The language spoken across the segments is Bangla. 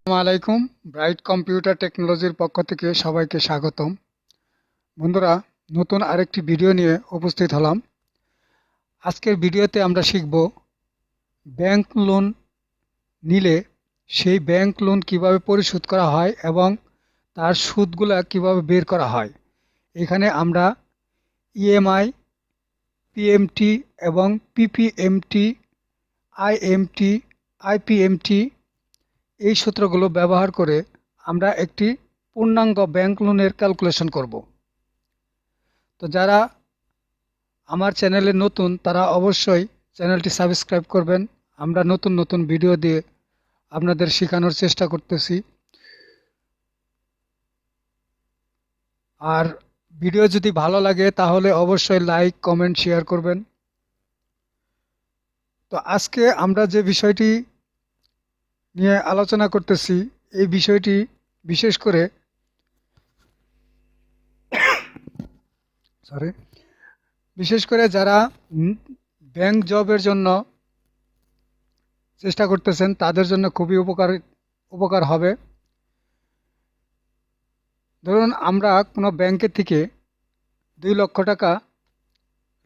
আসসালামু আলাইকুম। ব্রাইট কম্পিউটার টেকনোলজির পক্ষ থেকে সবাইকে স্বাগতম। বন্ধুরা, নতুন আরেকটি ভিডিও নিয়ে উপস্থিত হলাম। আজকের ভিডিওতে আমরা শিখব ব্যাংক লোন নিলে সেই ব্যাংক লোন কিভাবে পরিশোধ করা হয় এবং তার সুদগুলা কিভাবে বের করা হয়। এখানে আমরা ইএমআই, পিএমটি এবং পিপিএমটি, আইএমটি, আইপিএমটি এই সূত্রগুলো ব্যবহার করে আমরা একটি পূর্ণাঙ্গ ব্যাংক লোনের ক্যালকুলেশন করব। তো যারা আমার চ্যানেলে নতুন তারা অবশ্যই চ্যানেলটি সাবস্ক্রাইব করবেন। আমরা নতুন নতুন ভিডিও দিয়ে আপনাদের শেখানোর চেষ্টা করতেছি। আর ভিডিও যদি ভালো লাগে তাহলে অবশ্যই লাইক, কমেন্ট, শেয়ার করবেন। তো আজকে আমরা যে বিষয়টি নিয়ে আলোচনা করতেছি এই বিষয়টি বিশেষ করে যারা ব্যাংক জবের জন্য চেষ্টা করতেছেন তাদের জন্য খুবই উপকার হবে। ধরুন আমরা কোনো ব্যাংকের থেকে 2 লক্ষ টাকা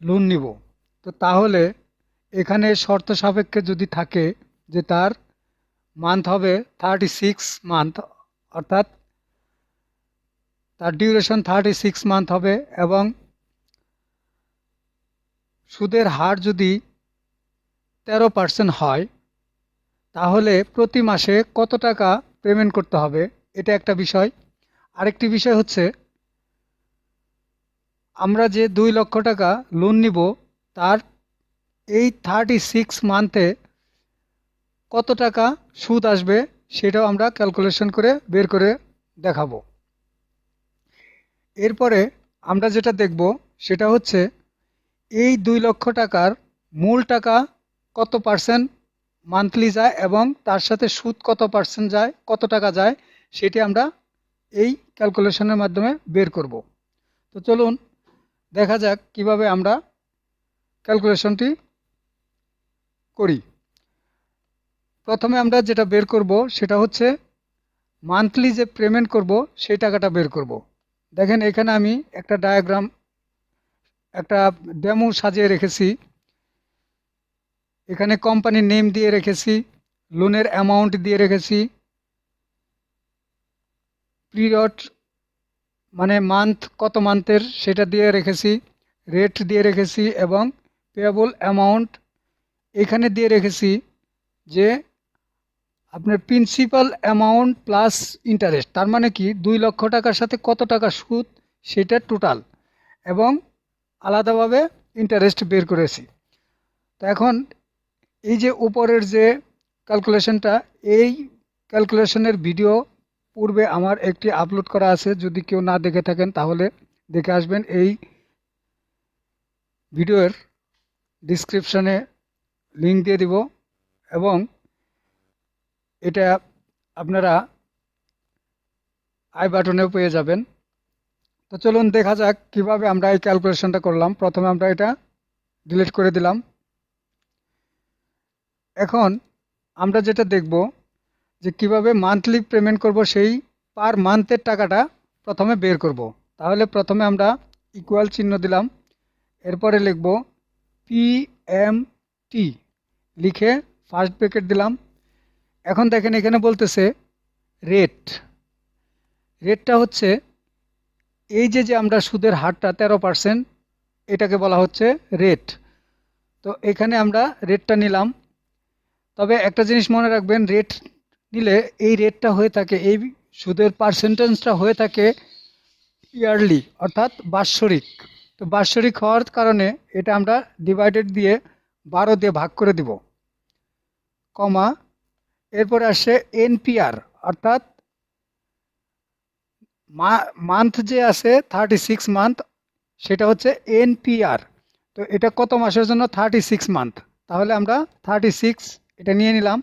লোন নিব, তো তাহলে এখানে শর্ত সাপেক্ষে যদি থাকে যে তার মান্থ হবে 36 মান্থ, অর্থাৎ তার ডিউরেশন 36 মান্থ হবে এবং সুদের হার যদি 13% হয় তাহলে প্রতি মাসে কত টাকা পেমেন্ট করতে হবে, এটা একটা বিষয়। আরেকটি বিষয় হচ্ছে আমরা যে 2 লক্ষ টাকা লোন নিব তার এই 36 মান্থে কত টাকা সুদ আসবে সেটাও আমরা ক্যালকুলেশন করে বের করে দেখাবো। এরপরে আমরা যেটা দেখব সেটা হচ্ছে এই 2 লক্ষ টাকার মূল টাকা কত পার্সেন্ট মান্থলি যায় এবং তার সাথে সুদ কত পার্সেন্ট যায়, কত টাকা যায়, সেটি আমরা এই ক্যালকুলেশনের মাধ্যমে বের করব। তো চলুন দেখা যাক কিভাবে আমরা ক্যালকুলেশনটি করি। প্রথমে আমরা যেটা বের করব সেটা হচ্ছে মান্থলি যে পেমেন্ট করব সেই টাকাটা বের করব। দেখেন এখানে আমি একটা ডায়াগ্রাম, একটা ডেমো সাজিয়ে রেখেছি। এখানে কোম্পানির নেম দিয়ে রেখেছি, লোনের অ্যামাউন্ট দিয়ে রেখেছি, পিরিয়ড মানে মান্থ কত মান্থের সেটা দিয়ে রেখেছি, রেট দিয়ে রেখেছি এবং পেয়েবল অ্যামাউন্ট এখানে দিয়ে রেখেছি যে আপনার প্রিন্সিপাল অ্যামাউন্ট প্লাস ইন্টারেস্ট, তার মানে কি 2 লক্ষ টাকার সাথে কত টাকা সুদ সেটা টোটাল, এবং আলাদাভাবে ইন্টারেস্ট বের করেছি। তো এখন এই যে উপরের যে ক্যালকুলেশনটা, এই ক্যালকুলেশনের ভিডিও পূর্বে আমার একটি আপলোড করা আছে, যদি কেউ না দেখে থাকেন তাহলে দেখে আসবেন। এই ভিডিওর ডিসক্রিপশনে লিঙ্ক দিয়ে দিব এবং এটা আপনারা আই বাটনেও পেয়ে যাবেন। তো চলুন দেখা যাক কিভাবে আমরা এই ক্যালকুলেশনটা করলাম। প্রথমে আমরা এটা ডিলিট করে দিলাম। এখন আমরা যেটা দেখব যে কিভাবে মান্থলি পেমেন্ট করব, সেই পার মান্থের টাকাটা প্রথমে বের করব। তাহলে প্রথমে আমরা ইকুয়াল চিহ্ন দিলাম, এরপরে লিখব পিএমটি, লিখে ফার্স্ট ব্র্যাকেট দিলাম। এখন দেখেন এখানে বলতেছে রেটটা হচ্ছে এই যে আমরা সুদের হারটা 13%, এটাকে বলা হচ্ছে রেট। তো এখানে আমরা রেটটা নিলাম। তবে একটা জিনিস মনে রাখবেন, রেট নিলে এই রেটটা হয়ে থাকে, এই সুদের পার্সেন্টেজটা হয়ে থাকে ইয়ারলি, অর্থাৎ বাৎসরিক। তো বাৎসরিক হওয়ার কারণে এটা আমরা ডিভাইডেড দিয়ে 12 দিয়ে ভাগ করে দিব, কমা, এরপরে আসে এনপিআর, অর্থাৎ মান্থ যে আছে 36 মান্থ, সেটা হচ্ছে এনপিআর। তো এটা কত মাসের জন্য? 36 মান্থ। তাহলে আমরা 36 এটা নিয়ে নিলাম,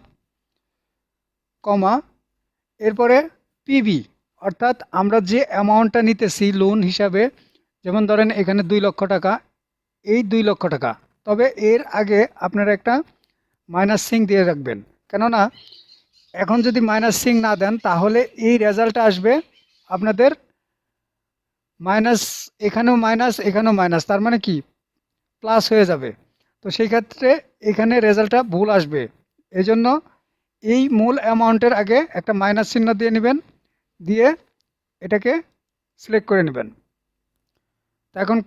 কমা, এরপরে পিবি, অর্থাৎ আমরা যে অ্যামাউন্টটা নিতেছি লোন হিসাবে, যেমন ধরেন এখানে 2 লক্ষ টাকা, এই 2 লক্ষ টাকা। তবে এর আগে আপনারা একটা মাইনাস সিং দিয়ে রাখবেন, কেননা এখন যদি মাইনাস সিং না দেন তাহলে এই রেজাল্টটা আসবে আপনাদের মাইনাস, এখানেও মাইনাস এখানেও মাইনাস, তার মানে কি প্লাস হয়ে যাবে। তো সেই ক্ষেত্রে এখানে রেজাল্টটা ভুল আসবে। এই জন্য এই মূল অ্যামাউন্টের আগে একটা মাইনাস চিহ্ন দিয়ে নেবেন, দিয়ে এটাকে সিলেক্ট করে নেবেন। তো এখন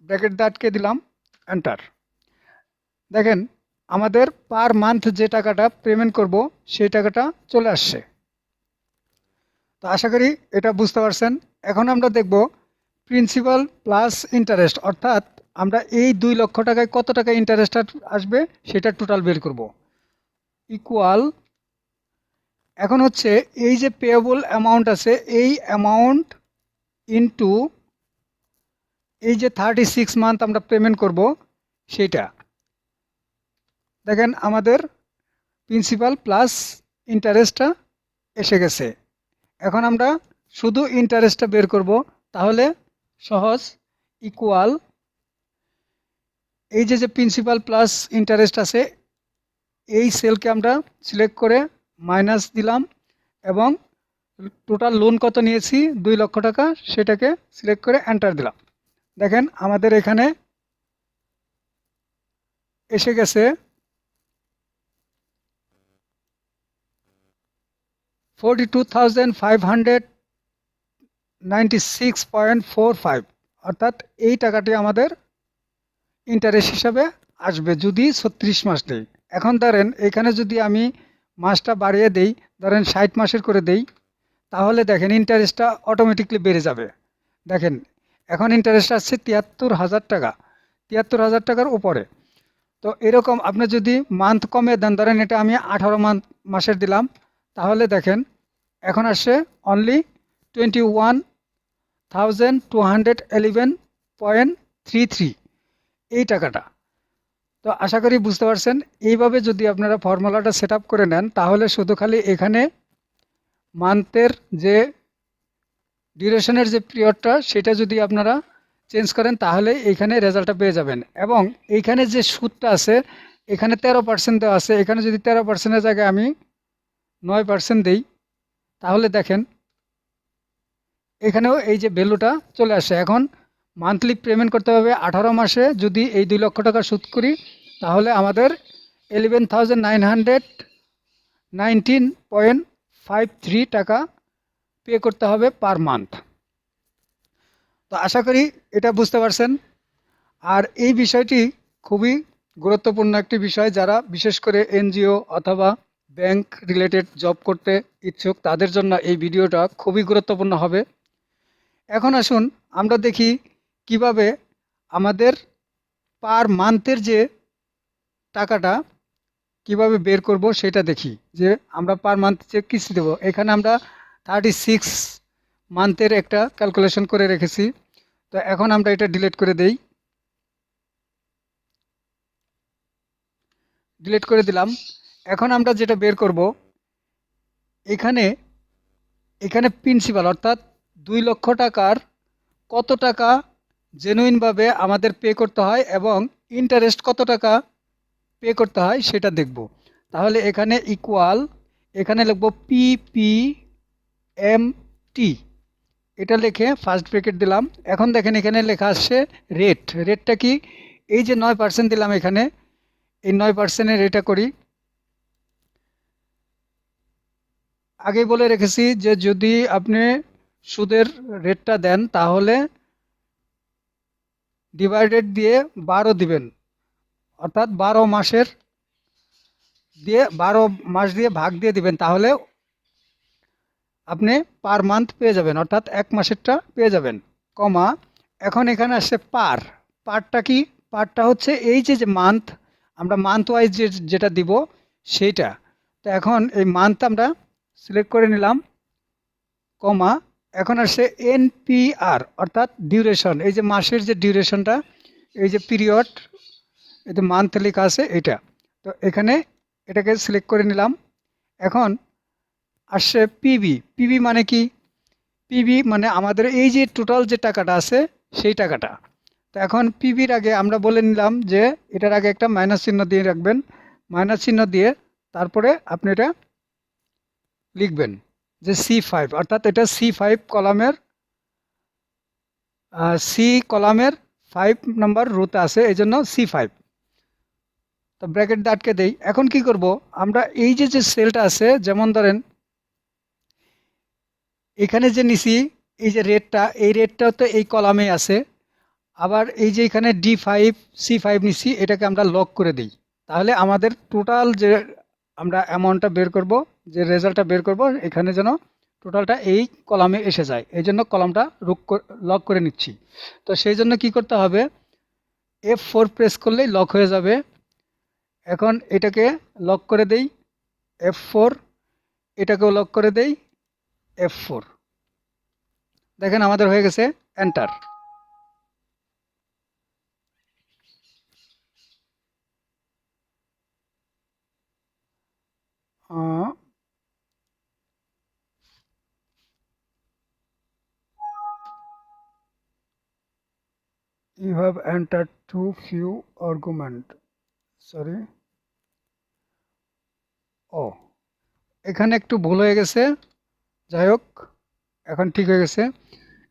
ব্র্যাকেট দিয়ে আটকে দিলাম, এন্টার। দেখেন আমাদের পার মান্থ যে টাকাটা পেমেন্ট করব সেই টাকাটা চলে আসছে। তো আশা করি এটা বুঝতে পারছেন। এখন আমরা দেখব প্রিন্সিপাল প্লাস ইন্টারেস্ট, অর্থাৎ আমরা এই 2 লক্ষ টাকায় কত টাকা ইন্টারেস্ট আসবে সেটা টোটাল বের করব। ইকুয়াল, এখন হচ্ছে এই যে পেয়েবল অ্যামাউন্ট আছে এই অ্যামাউন্ট ইনটু এই যে 36 মান্থ আমরা পেমেন্ট করব সেটা। দেখেন আমাদের প্রিন্সিপাল প্লাস ইন্টারেস্টটা এসে গেছে। এখন আমরা শুধু ইন্টারেস্টটা বের করব, তাহলে সহজ। ইকুয়াল, এই যে প্রিন্সিপাল প্লাস ইন্টারেস্ট আছে এই সেলকে আমরা সিলেক্ট করে মাইনাস দিলাম এবং টোটাল লোন কত নিয়েছি 2 লক্ষ টাকা সেটাকে সিলেক্ট করে এন্টার দিলাম। দেখেন আমাদের এখানে এসে গেছে 42,596.45, অর্থাৎ এই টাকাটি আমাদের ইন্টারেস্ট হিসাবে আসবে যদি 36 মাস নেই। এখন ধরেন এখানে যদি আমি মাসটা বাড়িয়ে দেই, ধরেন 60 মাসের করে দেই, তাহলে দেখেন ইন্টারেস্টটা অটোমেটিকলি বেড়ে যাবে। দেখেন এখন ইন্টারেস্ট আসছে 73,000 টাকা, 73,000 টাকার উপরে। তো এরকম আপনি যদি মান্থ কমে দেন, ধরেন এটা আমি 18 মাসের দিলাম, তাহলে দেখেন এখন আসছে অনলি 21,211.33 এই টাকাটা। তো আশা করি বুঝতে পারছেন। এইভাবে যদি আপনারা ফর্মুলাটা সেট আপ করে নেন তাহলে শুধু খালি এখানে মান্থের যে ডিউরেশনের যে পিরিয়ডটা সেটা যদি আপনারা চেঞ্জ করেন তাহলে এইখানে রেজাল্টটা পেয়ে যাবেন। এবং এইখানে যে সুদটা আছে এখানে 13% দেওয়া আছে, এখানে যদি 13%-এর জায়গায় আমি 9% দিই তাহলে দেখেন এখানেও এই যে ভ্যালুটা চলে আসে। এখন মান্থলি পেমেন্ট করতে হবে 18 মাসে, যদি এই 2 লক্ষ টাকা সুদ করি তাহলে আমাদের 11,919.53 টাকা পে করতে হবে পার মান্থ। তো আশা করি এটা বুঝতে পারছেন। আর এই বিষয়টি খুবই গুরুত্বপূর্ণ একটি বিষয়, যারা বিশেষ করে এনজিও অথবা ব্যাংক রিলেটেড জব করতে ইচ্ছুক তাদের জন্য এই ভিডিওটা খুবই গুরুত্বপূর্ণ হবে। এখন আসুন আমরা দেখি কিভাবে আমাদের পার মান্থের যে টাকাটা কিভাবে বের করব সেটা দেখি। যে আমরা পার মান্থ যে কিস্তি দেবো, এখানে আমরা 36 মান্থের একটা ক্যালকুলেশন করে রেখেছি। তো এখন আমরা এটা ডিলিট করে দেই, ডিলিট করে দিলাম। এখন আমরা যেটা বের করব এখানে, এখানে প্রিন্সিপাল অর্থাৎ 2 লক্ষ টাকার কত টাকা জেনুইনভাবে আমাদের পে করতে হয় এবং ইন্টারেস্ট কত টাকা পে করতে হয় সেটা দেখব। তাহলে এখানে ইকুয়াল, এখানে লিখব ppmt, এটা লিখে ফার্স্ট ব্র্যাকেট দিলাম। এখন দেখেন এখানে লেখা আসছে রেট। রেটটা কি? এই যে 9% দিলাম এখানে, এই 9%-এর এটা করি। আগেই বলে রেখেছি যে যদি আপনি সুদের রেটটা দেন তাহলে ডিভাইডেড দিয়ে 12 দিবেন, অর্থাৎ 12 মাসের দিয়ে 12 মাস দিয়ে ভাগ দিয়ে দিবেন, তাহলে আপনি পার মান্থ পেয়ে যাবেন, অর্থাৎ 1 মাসেরটা পেয়ে যাবেন। কমা, এখন এখানে আসছে পার। পারটা কি? পারটা হচ্ছে এই যে মান্থ, আমরা মান্থ ওয়াইজ যেটা দিব সেইটা। তো এখন এই মান্থ আমরা সিলেক্ট করে নিলাম, কমা, এখন আসছে এনপিআর অর্থাৎ ডিউরেশন, এই যে মাসের যে ডিউরেশনটা, এই যে পিরিয়ড, এই যে মান্থ লেখা আছে এটা। তো এখানে এটাকে সিলেক্ট করে নিলাম। এখন আসছে পিবি। পিবি মানে কি? পিবি মানে আমাদের এই যে টোটাল যে টাকাটা আছে সেই টাকাটা। তো এখন পিবির আগে আমরা বলে নিলাম যে এটার আগে একটা মাইনাস চিহ্ন দিয়ে রাখবেন। মাইনাস চিহ্ন দিয়ে তারপরে আপনি এটা লিখবেন যে C5, অর্থাৎ এটা সি কলামের 5 নম্বর রোতে আছে, এই জন্য C5। তো ব্র্যাকেট দিয়ে আটকে দেই। এখন কি করব, আমরা এই যে সেলটা আছে, যেমন ধরেন এখানে যে নিছি এই যে রেটটা, এই রেটটা তো এই কলামে আছে। আবার এই যে এখানে D5 C5 নিছি, এটাকে আমরা লক করে দিই। তাহলে আমাদের টোটাল যে আমরা অ্যামাউন্টটা বের করব, যে রেজাল্টটা বের করব, এখানে যেন টোটালটা এই কলামে এসে যায়, এই জন্য কলামটা লক করে নিচ্ছি। তো সেই জন্য কি করতে হবে, F4 প্রেস করলেই লক হয়ে যাবে। এখন এটাকে লক করে দেই F4, এটাকেও লক করে দেই F4। দেখেন আমাদের হয়ে গেছে, enter. You have entered too few argument. Sorry. ও, এখানে একটু ভুল হয়ে গেছে। যাই হোক, এখন ঠিক হয়ে গেছে।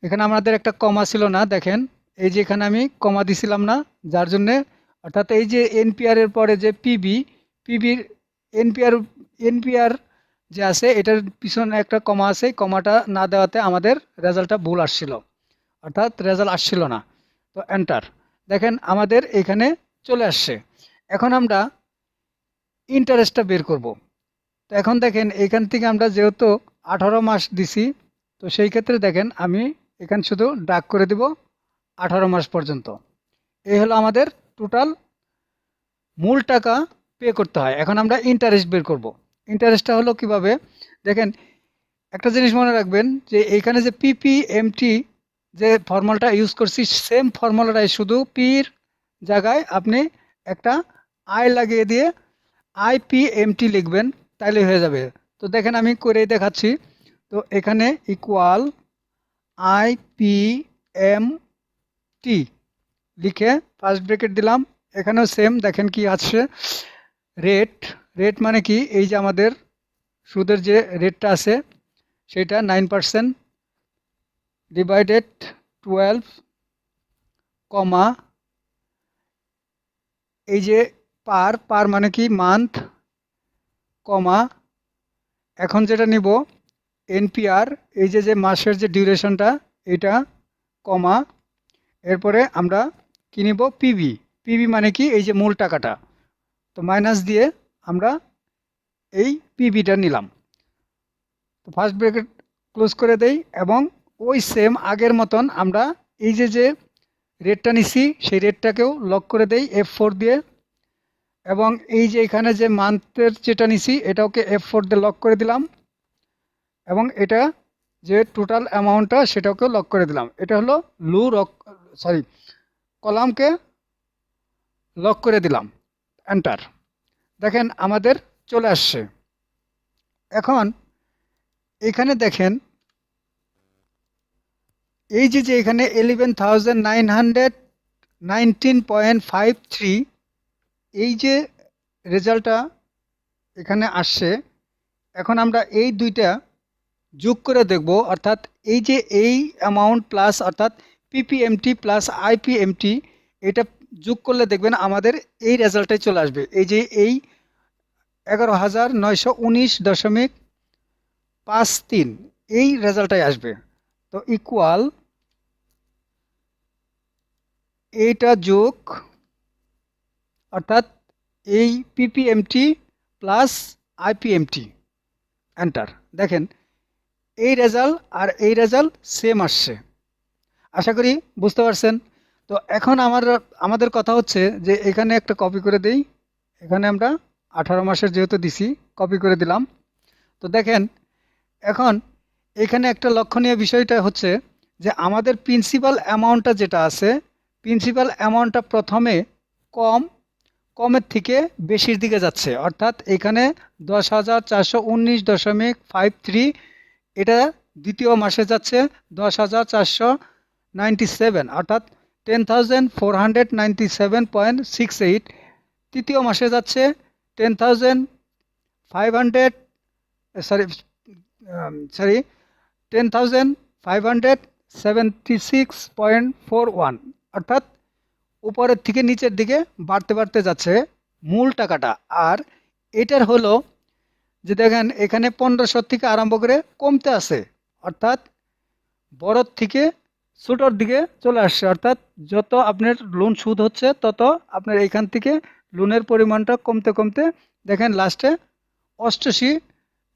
এখানে আমাদের একটা কমা ছিল না, দেখেন এই যে এখানে আমি কমা দিছিলাম না, যার জন্যে, অর্থাৎ এই যে এনপিআর এর পরে যে পিবির এনপিআর যে আছে, এটার পিছনে একটা কমা আছে, কমাটা না দেওয়াতে আমাদের রেজাল্টটা ভুল আসছিল, অর্থাৎ রেজাল্ট আসছিল না। তো এন্টার। দেখেন আমাদের এখানে চলে আসছে। এখন আমরা ইন্টারেস্টটা বের করব। তো এখন দেখেন এখান থেকে আমরা যেহেতু 18 মাস দিছি, তো সেই ক্ষেত্রে দেখেন আমি এখানে শুধু ডাক করে দিব 18 মাস পর্যন্ত। এই হলো আমাদের টোটাল মূল টাকা পে করতে হয়। এখন আমরা ইন্টারেস্ট বের করব। ইন্টারেস্টটা হলো কিভাবে, দেখেন একটা জিনিস মনে রাখবেন যে এইখানে যে পিপিএমটি যে ফর্মুলাটা ইউজ করছি, সেম ফর্মুলাটাই, শুধু পির জায়গায় আপনি একটা আই লাগিয়ে দিয়ে আইপিএমটি লিখবেন, তাইলে হয়ে যাবে। তো দেখেন আমি করে দেখাচ্ছি। তো এখানে ইকুয়াল আইপিএমটি লিখে ফার্স্ট ব্র্যাকেট দিলাম। এখানেও সেম, দেখেন কি আছে, রেট। রেট মানে কি, এই যে আমাদের সুদের যে রেটটা আছে সেটা 9% ডিভাইডেড 12, কমা, এই যে পার মানে কি মান্থ, কমা, এখন যেটা নিব এনপিআর, এই যে মাসের যে ডিউরেশনটা এটা, কমা, এরপরে আমরা কি নিব, পিবি মানে কি, এই যে মূল টাকাটা, তো মাইনাস দিয়ে আমরা এই পিবিটা নিলাম। তো ফার্স্ট ব্র্যাকেট ক্লোজ করে দেই, এবং ওই সেম আগের মতন আমরা এই যে রেটটা নিছি সেই রেটটাকেও লক করে দেই F4 দিয়ে, এবং এই যে এখানে যে মান্থের যেটা নিছি এটাকে F4 দিয়ে লক করে দিলাম, এবং এটা যে টোটাল অ্যামাউন্টটা সেটাকেও লক করে দিলাম। এটা হলো কলামকে লক করে দিলাম, এন্টার। দেখেন আমাদের চলে আসছে। এখন এখানে দেখেন এই যে এখানে 11,919.53, এই যে রেজাল্টটা এখানে আসছে। এখন আমরা এই দুইটা যোগ করে দেখব, অর্থাৎ এই অ্যামাউন্ট প্লাস, অর্থাৎ পিপিএমটি প্লাস আইপিএমটি, এটা যোগ করলে দেখবেন আমাদের এই রেজাল্টটাই চলে আসবে। এই 11,919.53 এই রেজাল্টটাই আসবে। তো ইকুয়াল এইটা যোগ, অর্থাৎ এই পিপিএমটি প্লাস আইপিএমটি, এন্টার। দেখেন এই রেজাল্ট আর এই রেজাল্ট সেম আসছে। আশা করি বুঝতে পারছেন। তো এখন আমাদের কথা হচ্ছে যে এখানে একটা কপি করে দেই। এখানে আমরা 18 মাসের যেহেতু দিছি, কপি করে দিলাম। তো দেখেন এখন এখানে একটা লক্ষণীয় বিষয়টা হচ্ছে যে আমাদের প্রিন্সিপাল অ্যামাউন্টটা যেটা আছে, প্রিন্সিপাল অ্যামাউন্টটা প্রথমে কমের থেকে বেশির দিকে যাচ্ছে, অর্থাৎ এখানে 10,419.53, এটা দ্বিতীয় মাসে যাচ্ছে 10,497, অর্থাৎ 10,497.68, তৃতীয় মাসে যাচ্ছে 10,500, সরি সরি 10,576.41, অর্থাৎ উপরের থেকে নিচের দিকে বাড়তে বাড়তে যাচ্ছে মূল টাকাটা। আর এটার হলো যে দেখেন এখানে 1500 থেকে আরম্ভ করে কমতে আছে, অর্থাৎ বড়র থেকে ছোটোর দিকে চলে আসছে। অর্থাৎ যত আপনার লোন সুদ হচ্ছে তত আপনার এইখান থেকে লোনের পরিমাণটা কমতে কমতে দেখেন লাস্টে 88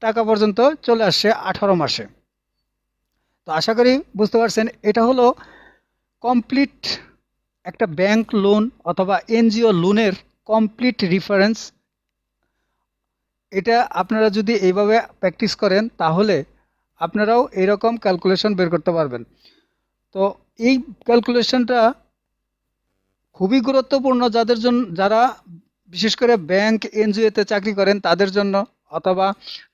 টাকা পর্যন্ত চলে আসছে 18 মাসে। তো আশা করি বুঝতে পারছেন, এটা হলো কমপ্লিট একটা ব্যাংক লোন অথবা এনজিও লোনের কমপ্লিট রিফারেন্স। এটা আপনারা যদি এইভাবে প্র্যাকটিস করেন তাহলে আপনারাও এরকম ক্যালকুলেশন বের করতে পারবেন। তো এই ক্যালকুলেশনটা খুবই গুরুত্বপূর্ণ যাদের জন্য, যারা বিশেষ করে ব্যাংক এনজিওতে চাকরি করেন তাদের জন্য, অথবা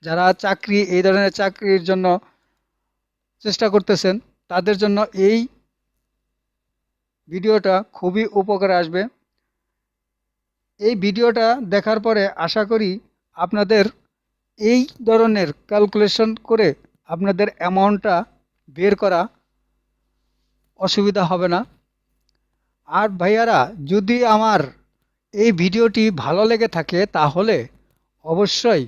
যারা চাকরি এই ধরনের চাকরির জন্য চেষ্টা করতেছেন তাদের জন্য এই ভিডিওটা খুবই উপকারে আসবে। এই ভিডিওটা দেখার পরে আশা করি আপনাদের এই ধরনের ক্যালকুলেশন করে আপনাদের অ্যামাউন্টটা বের করা অসুবিধা হবে না। আর ভাইয়ারা, যদি আমার এই ভিডিওটি ভালো লেগে থাকে তাহলে অবশ্যই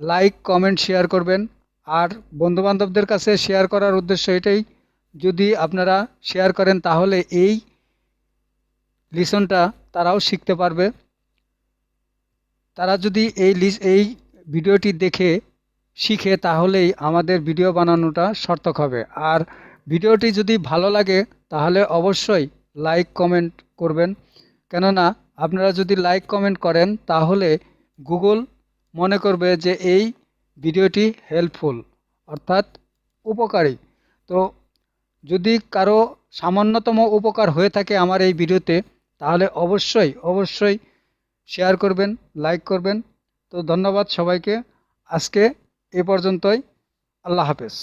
লাইক কমেন্ট শেয়ার করবেন। আর বন্ধুবান্ধবদের কাছে শেয়ার করার উদ্দেশ্য এটাই, যদি আপনারা শেয়ার করেন তাহলে এই লিসনটা তারাও শিখতে পারবে। তারা যদি এই ভিডিওটি দেখে শিখে তাহলেই আমাদের ভিডিও বানানোটা সার্থক হবে। আর ভিডিওটি যদি ভালো লাগে তাহলে অবশ্যই লাইক কমেন্ট করবেন, কেননা আপনারা যদি লাইক কমেন্ট করেন তাহলে গুগল মনে করবে যে এই ভিডিওটি হেল্পফুল, অর্থাৎ উপকারী। তো যদি কারো সামান্যতম উপকার হয়ে থাকে আমার এই ভিডিওতে তাহলে অবশ্যই অবশ্যই শেয়ার করবেন, লাইক করবেন। তো ধন্যবাদ সবাইকে, আজকে এ পর্যন্তই। আল্লাহ হাফেজ।